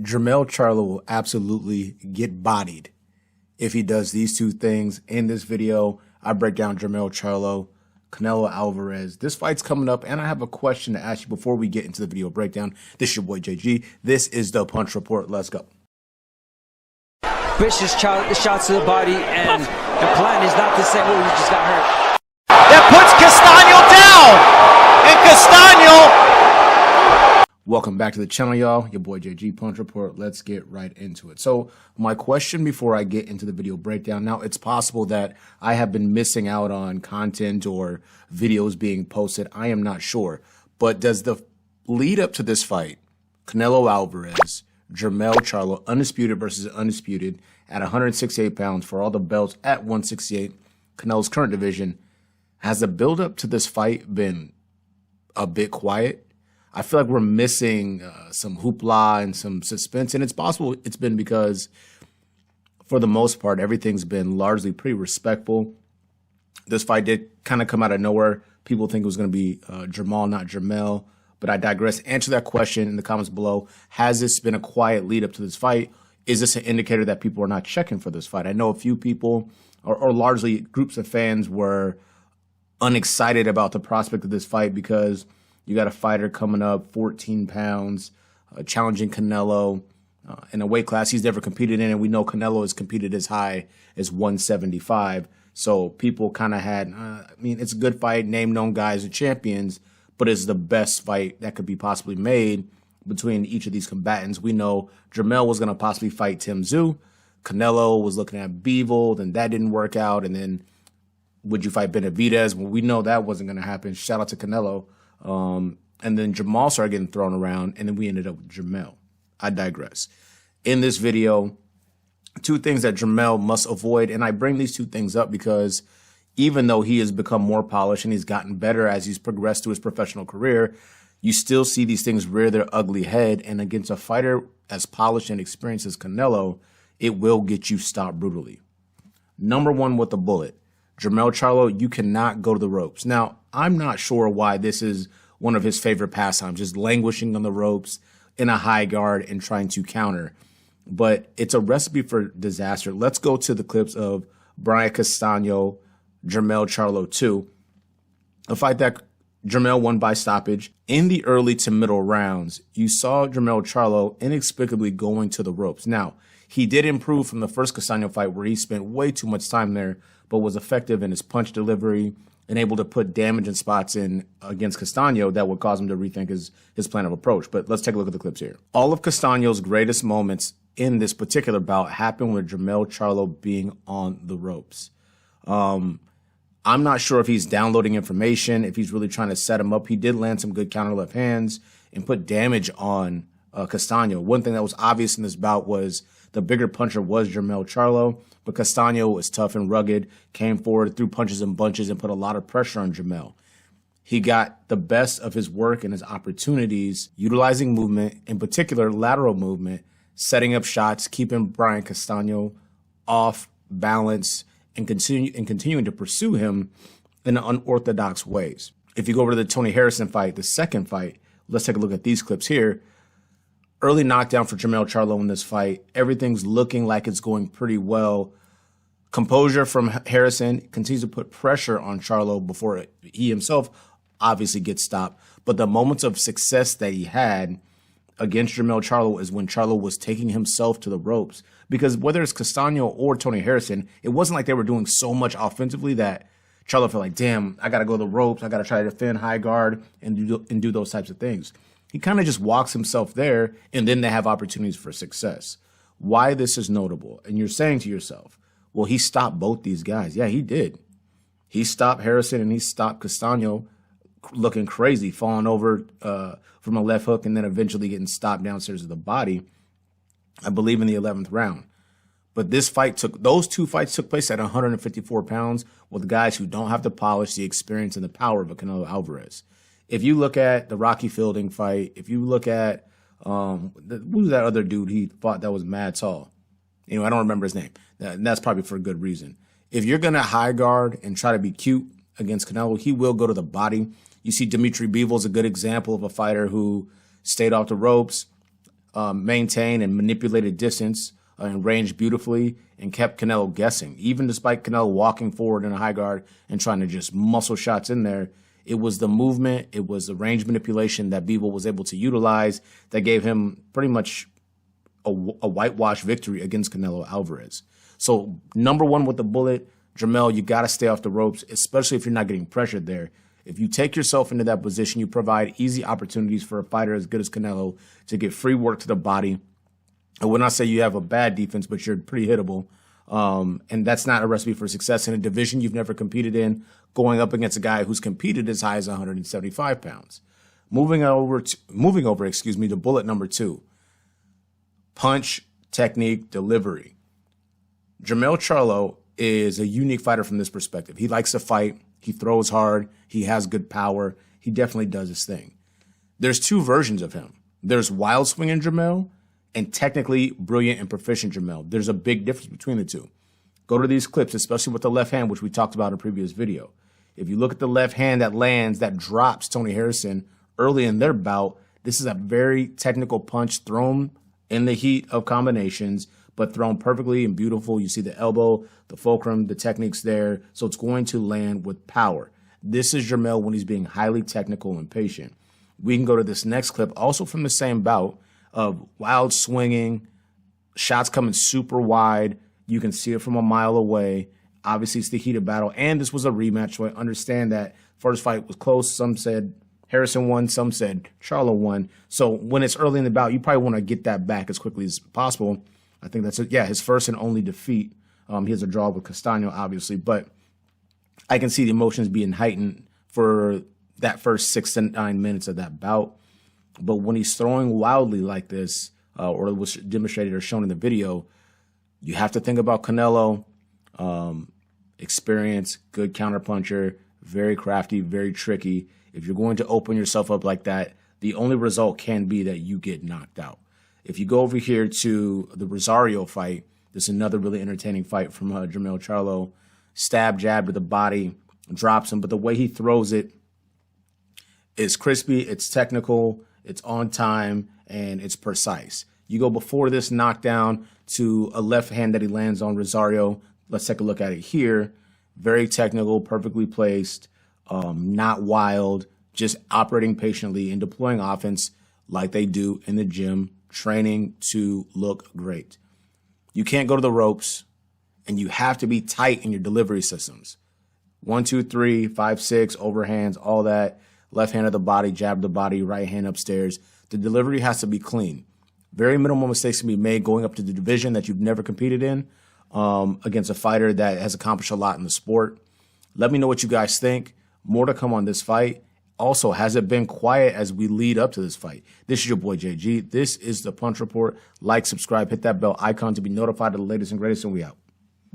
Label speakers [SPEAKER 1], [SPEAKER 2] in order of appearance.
[SPEAKER 1] Jermell Charlo will absolutely get bodied if he does these two things. In this video, I break down Jermell Charlo, Canelo Alvarez. This fight's coming up, and I have a question to ask you before we get into the video breakdown. This is your boy JG. This is the Punch Report. Let's go.
[SPEAKER 2] Vicious shots to the body, and the plan is not to say, oh, you just got hurt.
[SPEAKER 3] That puts Castano down, and Castano.
[SPEAKER 1] Welcome back to the channel, y'all. Your boy JG, Punch Report. Let's get right into it. So my question before I get into the video breakdown, now it's possible that I have been missing out on content or videos being posted. I am not sure. But does the lead up to this fight, Canelo Alvarez, Jermell Charlo, undisputed versus undisputed at 168 pounds for all the belts at 168, Canelo's current division, has the build up to this fight been a bit quiet? I feel like we're missing some hoopla and some suspense, and it's possible it's been because, for the most part, everything's been largely pretty respectful. This fight did kind of come out of nowhere. People think it was going to be Jermall, not Jermell, but I digress. Answer that question in the comments below. Has this been a quiet lead up to this fight? Is this an indicator that people are not checking for this fight? I know a few people, or largely groups of fans, were unexcited about the prospect of this fight because you got a fighter coming up, 14 pounds, challenging Canelo in a weight class he's never competed in. And we know Canelo has competed as high as 175. So people kind of had, it's a good fight, name known guys are champions, but it's the best fight that could be possibly made between each of these combatants. We know Jermell was going to possibly fight Tim Tszyu. Canelo was looking at Bivol, then that didn't work out. And then would you fight Benavidez? Well, we know that wasn't going to happen. Shout out to Canelo. And then Jermall started getting thrown around, and then we ended up with Jermell. I digress. In this video, two things that Jermell must avoid, and I bring these two things up because even though he has become more polished and he's gotten better as he's progressed through his professional career, you still see these things rear their ugly head, and against a fighter as polished and experienced as Canelo, it will get you stopped brutally. Number one with a bullet. Jermell Charlo, you cannot go to the ropes. Now, I'm not sure why this is one of his favorite pastimes, just languishing on the ropes in a high guard and trying to counter. But it's a recipe for disaster. Let's go to the clips of Brian Castano, Jermell Charlo 2, a fight that Jermell won by stoppage. In the early to middle rounds, you saw Jermell Charlo inexplicably going to the ropes. Now, he did improve from the first Castano fight where he spent way too much time there, but was effective in his punch delivery and able to put damage and spots in against Castano that would cause him to rethink his plan of approach. But let's take a look at the clips here. All of Castano's greatest moments in this particular bout happened with Jermell Charlo being on the ropes. I'm not sure if he's downloading information, if he's really trying to set him up. He did land some good counter left hands and put damage on Castano. One thing that was obvious in this bout was the bigger puncher was Jermell Charlo, but Castano was tough and rugged, came forward, threw punches and bunches, and put a lot of pressure on Jermell. He got the best of his work and his opportunities, utilizing movement, in particular lateral movement, setting up shots, keeping Brian Castano off balance, and continuing to pursue him in unorthodox ways. If you go over to the Tony Harrison fight, the second fight, let's take a look at these clips here. Early knockdown for Jermell Charlo in this fight. Everything's looking like it's going pretty well. Composure from Harrison, continues to put pressure on Charlo before he himself obviously gets stopped. But the moments of success that he had against Jermell Charlo is when Charlo was taking himself to the ropes. Because whether it's Castano or Tony Harrison, it wasn't like they were doing so much offensively that Charlo felt like, damn, I got to go to the ropes. I got to try to defend high guard and do those types of things. He kind of just walks himself there, and then they have opportunities for success. Why this is notable, and you're saying to yourself, well, he stopped both these guys. Yeah, he did. He stopped Harrison, and he stopped Castano looking crazy, falling over from a left hook, and then eventually getting stopped downstairs of the body, I believe in the 11th round. But those two fights took place at 154 pounds with guys who don't have the polish, the experience, and the power of a Canelo Alvarez. If you look at the Rocky Fielding fight, if you look at who was that other dude he fought that was mad tall? I don't remember his name. That's probably for a good reason. If you're going to high guard and try to be cute against Canelo, he will go to the body. You see Dimitri Bivol is a good example of a fighter who stayed off the ropes, maintained and manipulated distance and range beautifully and kept Canelo guessing. Even despite Canelo walking forward in a high guard and trying to just muscle shots in there, it was the movement, it was the range manipulation that Bivol was able to utilize that gave him pretty much a whitewash victory against Canelo Alvarez. So number one with the bullet, Jermell, you got to stay off the ropes, especially if you're not getting pressured there. If you take yourself into that position, you provide easy opportunities for a fighter as good as Canelo to get free work to the body. I would not say you have a bad defense, but you're pretty hittable. And that's not a recipe for success in a division you've never competed in, going up against a guy who's competed as high as 175 pounds. Moving over, to bullet number 2. Punch, technique, delivery. Jermell Charlo is a unique fighter from this perspective. He likes to fight. He throws hard. He has good power. He definitely does his thing. There's 2 versions of him. There's wild swinging Jermell and technically brilliant and proficient Jermell. There's a big difference between the two. Go to these clips, especially with the left hand, which we talked about in a previous video. If you look at the left hand that lands, that drops Tony Harrison early in their bout, this is a very technical punch thrown in the heat of combinations, but thrown perfectly and beautiful. You see the elbow, the fulcrum, the technique's there, so it's going to land with power. This is Jermell when he's being highly technical and patient. We can go to this next clip, also from the same bout, of wild swinging, shots coming super wide. You can see it from a mile away. Obviously, it's the heated battle, and this was a rematch, so I understand that first fight was close. Some said Harrison won, some said Charlo won. So when it's early in the bout, you probably want to get that back as quickly as possible. I think that's it. Yeah, his first and only defeat. He has a draw with Castano, obviously, but I can see the emotions being heightened for that first 6 to 9 minutes of that bout. But when he's throwing wildly like this, or was demonstrated or shown in the video, you have to think about Canelo. Experience, good counterpuncher, very crafty, very tricky. If you're going to open yourself up like that, the only result can be that you get knocked out. If you go over here to the Rosario fight, this is another really entertaining fight from Jermell Charlo. Stab, jab to the body, drops him, but the way he throws it is crispy, it's technical, it's on time, and it's precise. You go before this knockdown to a left hand that he lands on Rosario. Let's take a look at it here. Very technical, perfectly placed, not wild, just operating patiently and deploying offense like they do in the gym, training to look great. You can't go to the ropes, and you have to be tight in your delivery systems. 1, 2, 3, 5, 6, overhands, all that. Left hand of the body, jab the body, right hand upstairs. The delivery has to be clean. Very minimal mistakes can be made going up to the division that you've never competed in against a fighter that has accomplished a lot in the sport. Let me know what you guys think. More to come on this fight. Also, has it been quiet as we lead up to this fight? This is your boy JG. This is the Punch Report. Like, subscribe, hit that bell icon to be notified of the latest and greatest, and we out.